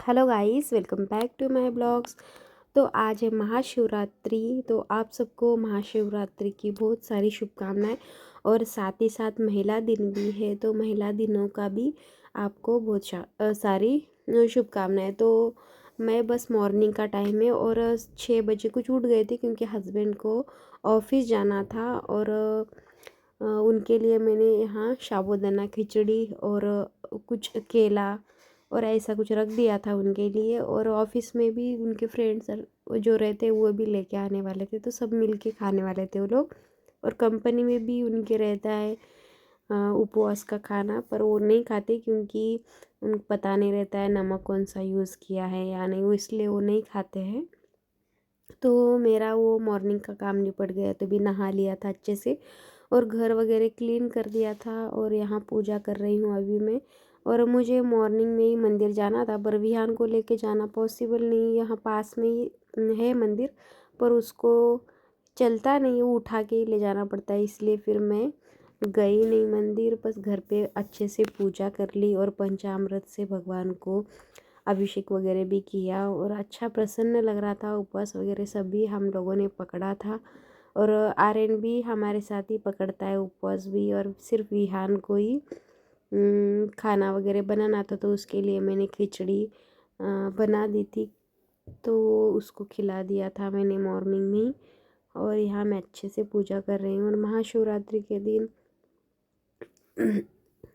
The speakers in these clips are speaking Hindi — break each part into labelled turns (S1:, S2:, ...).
S1: Hello guys, welcome back to my blogs. तो आज है महाशिवरात्रि। तो आप सबको महाशिवरात्रि की बहुत सारी शुभकामनाएं और साथ ही साथ महिला दिन भी है, तो महिला दिनों का भी आपको बहुत सारी शुभकामनाएं। तो मैं बस मॉर्निंग का टाइम है और 6 बजे कुछ उठ गए थे क्योंकि हस्बैंड को ऑफिस जाना था। और उनके लिए मैंने यहाँ साबूदाना खिचड़ी और कुछ केला और ऐसा कुछ रख दिया था उनके लिए। और ऑफिस में भी उनके फ्रेंड्स जो रहते वो भी लेके आने वाले थे, तो सब मिल के खाने वाले थे वो लोग। और कंपनी में भी उनके रहता है उपवास का खाना, पर वो नहीं खाते क्योंकि उनको पता नहीं रहता है नमक कौन सा यूज़ किया है या नहीं, वो इसलिए वो नहीं खाते हैं। तो मेरा वो मॉर्निंग का काम निपट गया, तो भी नहा लिया था अच्छे से और घर वगैरह क्लीन कर दिया था। और यहाँ पूजा कर रही हूँ अभी मैं। और मुझे मॉर्निंग में ही मंदिर जाना था, पर विहान को लेके जाना पॉसिबल नहीं, यहाँ पास में ही है मंदिर, पर उसको चलता नहीं, वो उठा के ही ले जाना पड़ता है, इसलिए फिर मैं गई नहीं मंदिर। बस घर पे अच्छे से पूजा कर ली और पंचामृत से भगवान को अभिषेक वगैरह भी किया और अच्छा प्रसन्न लग रहा था। उपवास वगैरह सभी हम लोगों ने पकड़ा था और आर्यन भी हमारे साथ ही पकड़ता है उपवास भी। और सिर्फ विहान को ही खाना वगैरह बनाना था, तो उसके लिए मैंने खिचड़ी बना दी थी, तो उसको खिला दिया था मैंने मॉर्निंग में ही। और यहाँ मैं अच्छे से पूजा कर रही हूँ और महाशिवरात्रि के दिन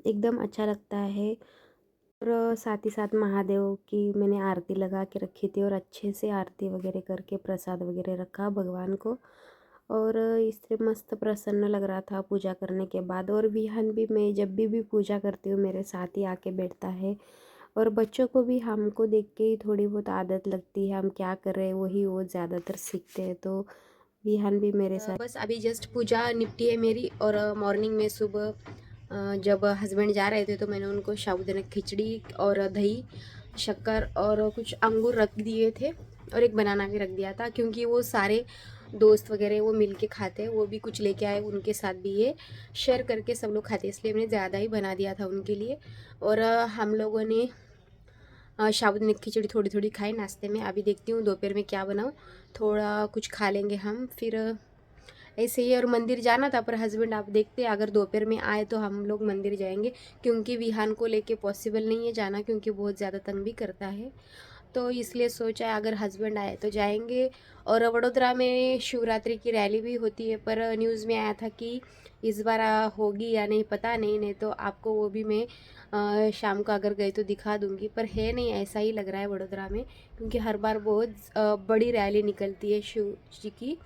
S1: एकदम अच्छा लगता है। और साथ ही साथ महादेव की मैंने आरती लगा के रखी थी और अच्छे से आरती वगैरह करके प्रसाद वगैरह रखा भगवान को। और इससे मस्त प्रसन्न लग रहा था पूजा करने के बाद। और विहान भी, मैं जब भी पूजा करती हूँ मेरे साथ ही आके बैठता है। और बच्चों को भी हमको देख के ही थोड़ी बहुत आदत लगती है, हम क्या कर रहे हैं वही वो ज़्यादातर सीखते हैं। तो विहान भी मेरे साथ। बस अभी जस्ट पूजा निपटी है मेरी। और मॉर्निंग में सुबह जब हस्बैंड जा रहे थे तो मैंने उनको साबूदाना खिचड़ी और दही, शक्कर और कुछ अंगूर रख दिए थे और एक बनाना भी रख दिया था, क्योंकि वो सारे दोस्त वगैरह वो मिल के खाते हैं, वो भी कुछ लेके आए, उनके साथ भी ये शेयर करके सब लोग खाते हैं, इसलिए मैंने ज़्यादा ही बना दिया था उनके लिए। और हम लोगों ने साबूदाना खिचड़ी थोड़ी थोड़ी खाई नाश्ते में। अभी देखती हूँ दोपहर में क्या बनाऊँ, थोड़ा कुछ खा लेंगे हम फिर ऐसे ही। और मंदिर जाना था, पर हस्बैंड आप देखते हैं अगर दोपहर में आए तो हम लोग मंदिर जाएंगे, क्योंकि विहान को लेके पॉसिबल नहीं है जाना, क्योंकि बहुत ज़्यादा तंग भी करता है, तो इसलिए सोचा है अगर हस्बैंड आए तो जाएंगे। और वडोदरा में शिवरात्रि की रैली भी होती है, पर न्यूज़ में आया था कि इस बार होगी या नहीं पता नहीं, नहीं तो आपको वो भी मैं शाम को अगर गई तो दिखा दूंगी, पर है नहीं, ऐसा ही लग रहा है वडोदरा में, क्योंकि हर बार बहुत बड़ी रैली निकलती है शिव जी की,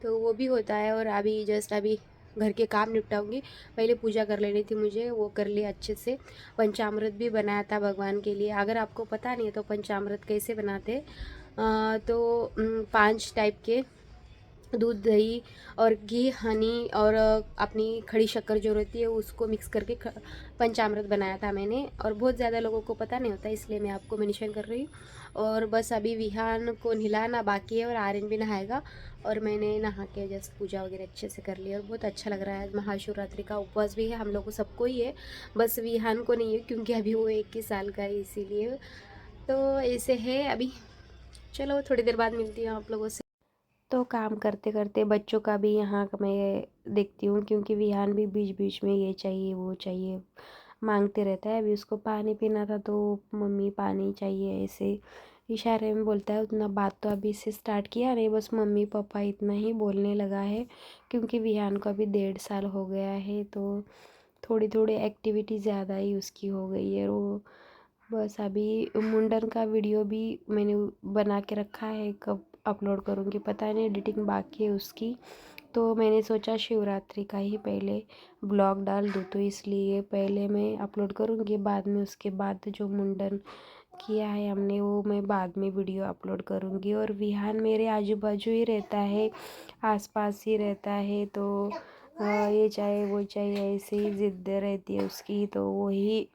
S1: तो वो भी होता है। और अभी जस्ट अभी घर के काम निपटाऊंगी, पहले पूजा कर लेनी थी मुझे, वो कर लिया अच्छे से। पंचामृत भी बनाया था भगवान के लिए। अगर आपको पता नहीं है तो पंचामृत कैसे बनाते, तो 5 टाइप के दूध, दही और घी, हनी और अपनी खड़ी शक्कर जो रहती है उसको मिक्स करके पंचामृत बनाया था मैंने। और बहुत ज़्यादा लोगों को पता नहीं होता, इसलिए मैं आपको मेंशन कर रही हूँ। और बस अभी विहान को नहलाना बाकी है और आर्यन भी नहाएगा। और मैंने नहा के जस्ट पूजा वगैरह अच्छे से कर ली और बहुत अच्छा लग रहा है। महाशिवरात्रि का उपवास भी है हम लोग को, सबको ही है, बस विहान को नहीं है क्योंकि अभी वो 21 साल का है, इसीलिए। तो ऐसे है अभी। चलो थोड़ी देर बाद मिलती हूँ आप लोगों से। तो काम करते करते बच्चों का भी यहाँ का मैं देखती हूँ, क्योंकि विहान भी बीच बीच में ये चाहिए वो चाहिए मांगते रहता है। अभी उसको पानी पीना था तो मम्मी पानी चाहिए ऐसे इशारे में बोलता है। उतना बात तो अभी से स्टार्ट किया नहीं, बस मम्मी पापा इतना ही बोलने लगा है, क्योंकि विहान को अभी 1.5 साल हो गया है, तो थोड़ी थोड़ी एक्टिविटी ज़्यादा ही उसकी हो गई है। वो बस अभी मुंडन का वीडियो भी मैंने बना के रखा है, कब अपलोड करूँगी पता नहीं, एडिटिंग बाकी है उसकी। तो मैंने सोचा शिवरात्रि का ही पहले ब्लॉग डाल दूँ, तो इसलिए पहले मैं अपलोड करूँगी, बाद में उसके बाद जो मुंडन किया है हमने वो मैं बाद में वीडियो अपलोड करूँगी। और विहान मेरे आजू बाजू ही रहता है, आसपास ही रहता है, तो ये चाहिए वो चाहिए ऐसे ही ज़िद्द रहती है उसकी, तो वही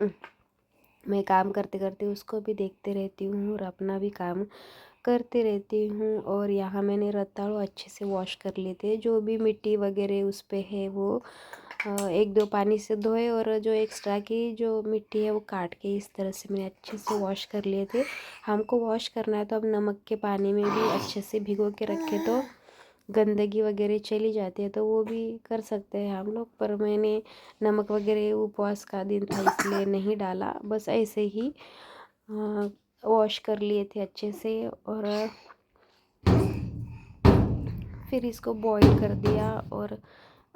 S1: मैं काम करते करते उसको भी देखते रहती हूँ और अपना भी काम करते रहती हूँ। और यहाँ मैंने रताड़ू अच्छे से वॉश कर लेते हैं, जो भी मिट्टी वगैरह उस पे है वो एक दो पानी से धोए और जो एक्स्ट्रा की जो मिट्टी है वो काट के इस तरह से मैंने अच्छे से वॉश कर लिए थे। हमको वॉश करना है तो अब नमक के पानी में भी अच्छे से भिगो के रखे तो गंदगी वगैरह चली जाती है, तो वो भी कर सकते हैं हम लोग। पर मैंने नमक वगैरह उपवास का दिन था इसलिए नहीं डाला, बस ऐसे ही वॉश कर लिए थे अच्छे से। और फिर इसको बॉईल कर दिया और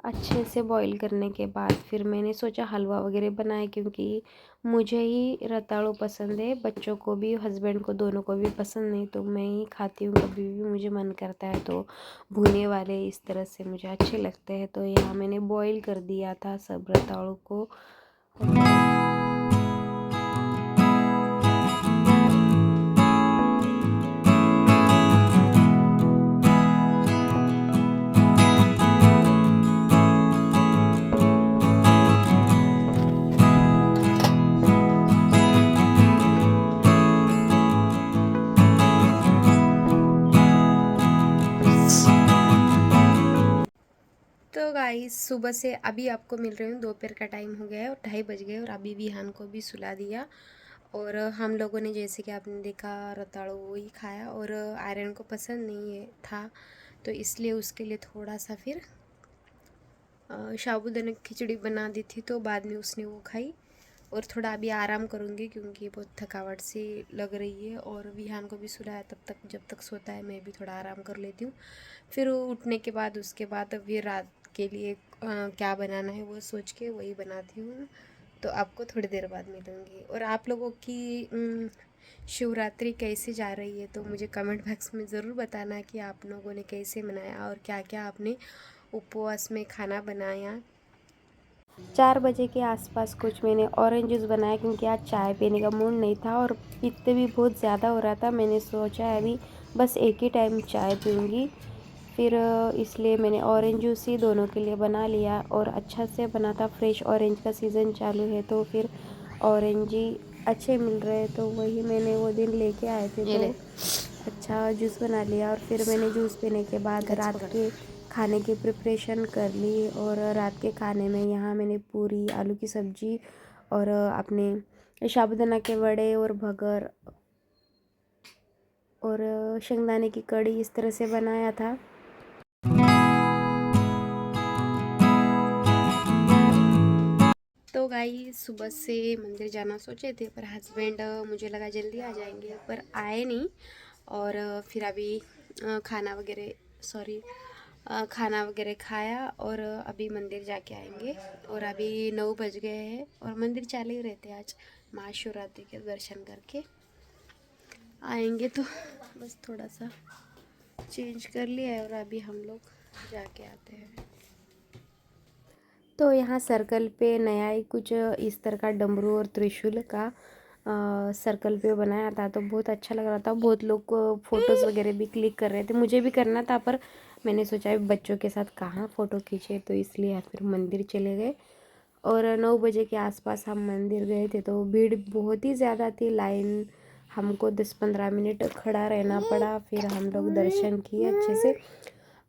S1: अच्छे से बॉईल करने के बाद फिर मैंने सोचा हलवा वगैरह बनाए, क्योंकि मुझे ही रताड़ू पसंद है, बच्चों को भी हस्बैंड को दोनों को भी पसंद नहीं, तो मैं ही खाती हूँ। कभी भी मुझे मन करता है तो भुने वाले इस तरह से मुझे अच्छे लगते हैं। तो यहाँ मैंने बॉईल कर दिया था सब रताड़ू को। तो गाइस सुबह से अभी आपको मिल रही हूँ, दोपहर का टाइम हो गया है और 2:30 बज गए और अभी विहान को भी सुला दिया। और हम लोगों ने जैसे कि आपने देखा रताड़ू वही खाया और आर्यन को पसंद नहीं है था, तो इसलिए उसके लिए थोड़ा सा फिर साबूदाना खिचड़ी बना दी थी, तो बाद में उसने वो खाई। और थोड़ा अभी आराम करूँगी क्योंकि बहुत थकावट सी लग रही है। और विहान को भी सुलाया, तब तक जब तक सोता है मैं भी थोड़ा आराम कर लेती हूँ। फिर उठने के बाद उसके बाद फिर रात के लिए क्या बनाना है वो सोच के वही बनाती हूँ। तो आपको थोड़ी देर बाद मिलूँगी। और आप लोगों की शिवरात्रि कैसे जा रही है तो मुझे कमेंट बॉक्स में ज़रूर बताना कि आप लोगों ने कैसे मनाया और क्या क्या आपने उपवास में खाना बनाया। 4 बजे के आसपास कुछ मैंने ऑरेंज जूस बनाया, क्योंकि आज चाय पीने का मूड नहीं था और पित्त भी बहुत ज़्यादा हो रहा था। मैंने सोचा अभी बस एक ही टाइम चाय पीऊँगी, फिर इसलिए मैंने ऑरेंज जूस ही दोनों के लिए बना लिया और अच्छा से बना था। फ्रेश ऑरेंज का सीज़न चालू है तो फिर ऑरेंज ही अच्छे मिल रहे, तो वही मैंने वो दिन लेके आए थे, तो अच्छा जूस बना लिया। और फिर मैंने जूस पीने के बाद रात के खाने की प्रिपरेशन कर ली। और रात के खाने में यहाँ मैंने पूरी, आलू की सब्ज़ी और अपने साबूदाना के वड़े और भगर और शेंगदाने की कड़ी इस तरह से बनाया था। तो गाइस सुबह से मंदिर जाना सोचे थे, पर हस्बैंड मुझे लगा जल्दी आ जाएंगे, पर आए नहीं। और फिर अभी खाना वगैरह खाया और अभी मंदिर जाके आएंगे। और अभी 9 बज गए हैं और मंदिर चालू ही रहते आज। महाशिवरात्रि के दर्शन करके आएंगे, तो बस थोड़ा सा चेंज कर लिया है और अभी हम लोग जाके आते हैं। तो यहाँ सर्कल पे नया ही कुछ इस तरह का डमरू और त्रिशूल का सर्कल पे बनाया था, तो बहुत अच्छा लग रहा था। बहुत लोग फ़ोटोज़ वगैरह भी क्लिक कर रहे थे, मुझे भी करना था, पर मैंने सोचा बच्चों के साथ कहाँ फ़ोटो खींचे, तो इसलिए फिर मंदिर चले गए। और 9 बजे के आसपास हम मंदिर गए थे, तो भीड़ बहुत ही ज़्यादा थी। लाइन हमको 10-15 मिनट खड़ा रहना पड़ा, फिर हम लोग दर्शन किए अच्छे से।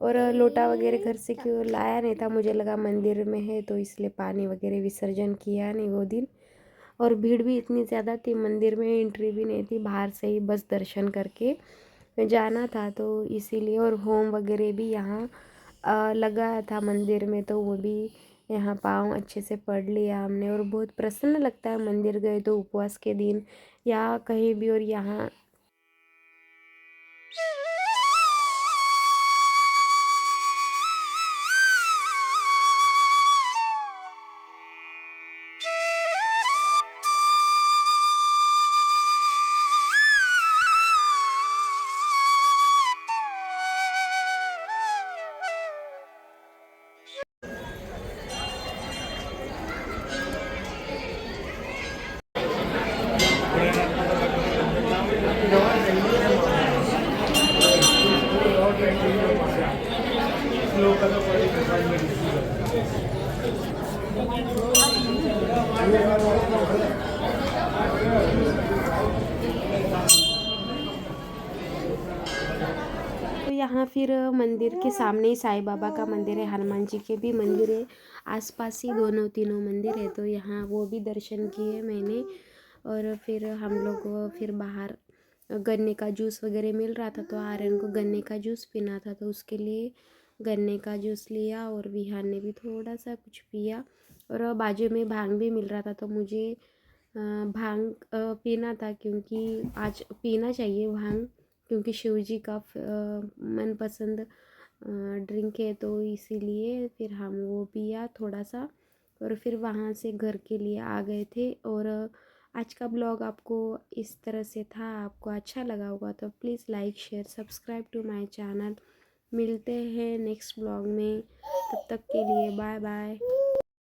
S1: और लोटा वगैरह घर से क्यों लाया नहीं था, मुझे लगा मंदिर में है तो इसलिए पानी वगैरह विसर्जन किया नहीं वो दिन। और भीड़ भी इतनी ज़्यादा थी, मंदिर में एंट्री भी नहीं थी, बाहर से ही बस दर्शन करके जाना था, तो इसीलिए। और होम वगैरह भी यहाँ लगा था मंदिर में, तो वो भी यहाँ पाँव अच्छे से पढ़ लिया हमने। और बहुत प्रसन्न लगता है मंदिर गए तो उपवास के दिन या कहीं भी। और यहाँ यहाँ फिर मंदिर के सामने ही साईं बाबा का मंदिर है, हनुमान जी के भी मंदिर है, आसपास ही दोनों तीनों मंदिर है, तो यहाँ वो भी दर्शन किए मैंने। और फिर हम लोग फिर बाहर गन्ने का जूस वगैरह मिल रहा था, तो आर्यन को गन्ने का जूस पीना था, तो उसके लिए गन्ने का जूस लिया और विहान ने भी थोड़ा सा कुछ पिया। और बाजू में भांग भी मिल रहा था, तो मुझे भांग पीना था, क्योंकि आज पीना चाहिए भांग, क्योंकि शिव जी का मनपसंद ड्रिंक है, तो इसीलिए फिर हम वो पिया थोड़ा सा। और फिर वहाँ से घर के लिए आ गए थे। और आज का ब्लॉग आपको इस तरह से था, आपको अच्छा लगा होगा तो please like share subscribe to my channel. मिलते हैं नेक्स्ट ब्लॉग में, तब तक के लिए बाय बाय।